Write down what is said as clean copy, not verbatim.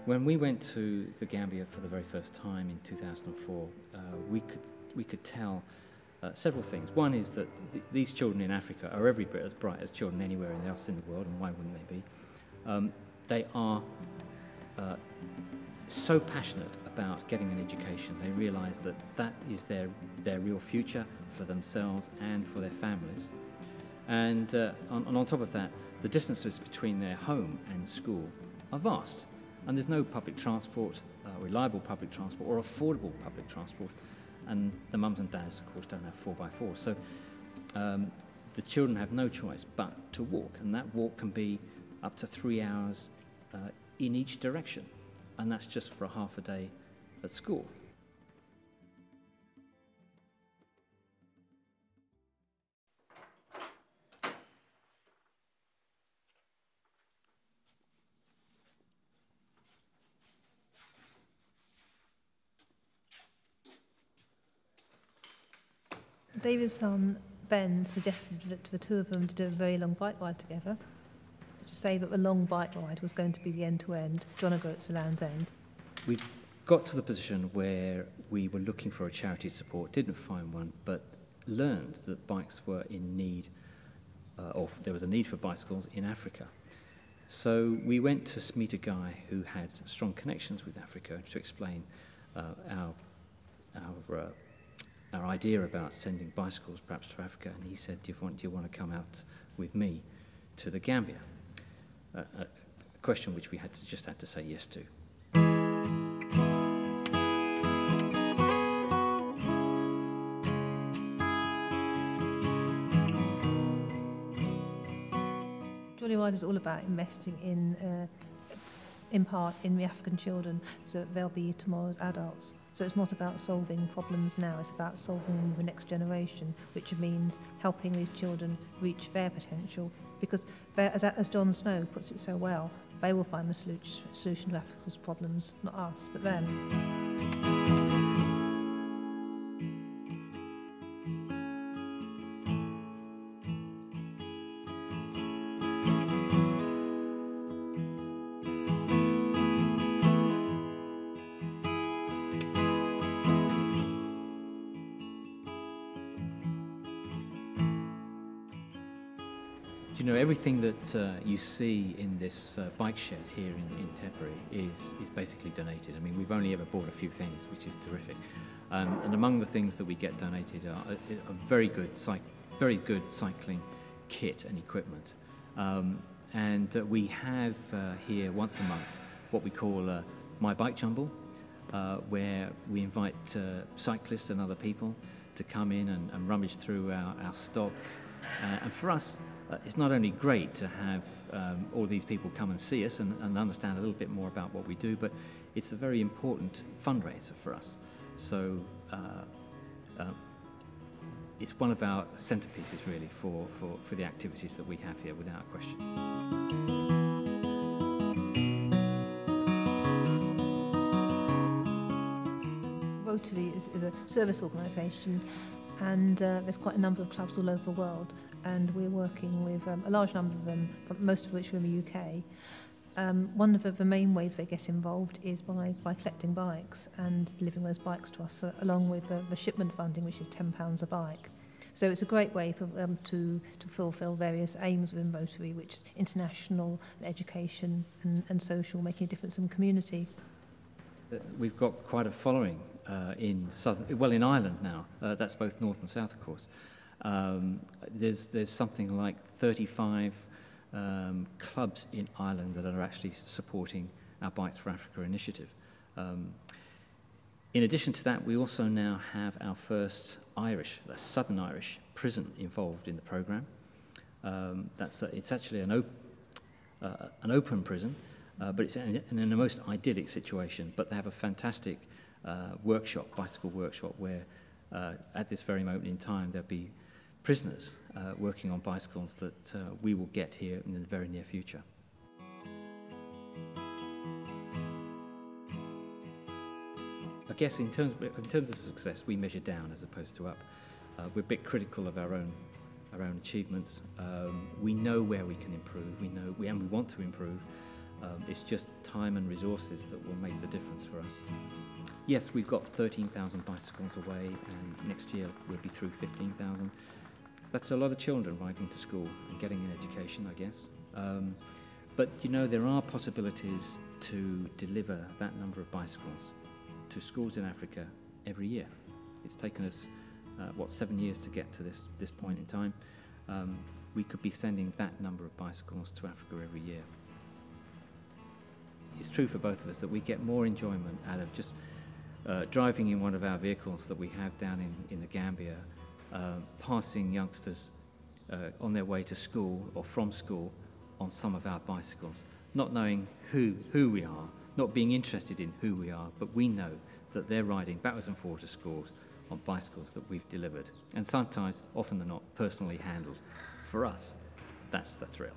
When we went to the Gambia for the very first time in 2004, we could tell several things. One is that these children in Africa are every bit as bright as children anywhere else in the world, and why wouldn't they be? They are so passionate about getting an education. They realise that that is their real future for themselves and for their families. And on top of that, the distances between their home and school are vast. And there's no public transport, reliable public transport or affordable public transport. And the mums and dads, of course, don't have 4x4. So the children have no choice but to walk. And that walk can be up to 3 hours in each direction. And that's just for a half a day at school. David's son, Ben, suggested that the two of them to do a very long bike ride together, to say that the long bike ride was going to be the end-to-end, John O'Groats to Land's End. We got to the position where we were looking for a charity support, didn't find one, but learned that bikes were in need, or there was a need for bicycles in Africa. So we went to meet a guy who had strong connections with Africa to explain our idea about sending bicycles perhaps to Africa, and he said, do you want to come out with me to the Gambia? A question which we just had to say yes to. Jolly Ride is all about investing in part in the African children so that they'll be tomorrow's adults. So it's not about solving problems now, it's about solving the next generation, which means helping these children reach their potential. Because, as John Snow puts it so well, they will find the solution to Africa's problems, not us, but them. You know, everything that you see in this bike shed here in Teperi is basically donated. I mean, we've only ever bought a few things, which is terrific. And among the things that we get donated are a very good cycling kit and equipment. And we have here once a month what we call My Bike Jumble, where we invite cyclists and other people to come in and rummage through our stock. And for us, it's not only great to have all these people come and see us and understand a little bit more about what we do, but it's a very important fundraiser for us. So it's one of our centerpieces really for the activities that we have here, without question. Rotary is a service organisation, and there's quite a number of clubs all over the world, and we're working with a large number of them, most of which are in the UK. One of the main ways they get involved is by collecting bikes and delivering those bikes to us, along with the shipment funding, which is £10 a bike. So it's a great way for them to fulfil various aims within Rotary, which is international, education and social, making a difference in the community. We've got quite a following in Ireland now. That's both north and south, of course. There's something like 35 clubs in Ireland that are actually supporting our Bikes4Africa initiative. In addition to that, we also now have our first Southern Irish prison involved in the programme. It's actually an open prison, but it's in a most idyllic situation. But they have a fantastic bicycle workshop, where at this very moment in time there'll be prisoners working on bicycles that we will get here in the very near future. I guess in terms of success, we measure down as opposed to up. We're a bit critical of our own achievements. We know where we can improve. We know and we want to improve. It's just time and resources that will make the difference for us. Yes, we've got 13,000 bicycles away, and next year we'll be through 15,000. That's a lot of children riding to school and getting an education, I guess. But you know, there are possibilities to deliver that number of bicycles to schools in Africa every year. It's taken us, 7 years to get to this point in time. We could be sending that number of bicycles to Africa every year. It's true for both of us that we get more enjoyment out of just driving in one of our vehicles that we have down in the Gambia, passing youngsters on their way to school or from school on some of our bicycles, not knowing who we are, not being interested in who we are, but we know that they're riding backwards and forwards to schools on bicycles that we've delivered, and sometimes, often than not, personally handled. For us, that's the thrill.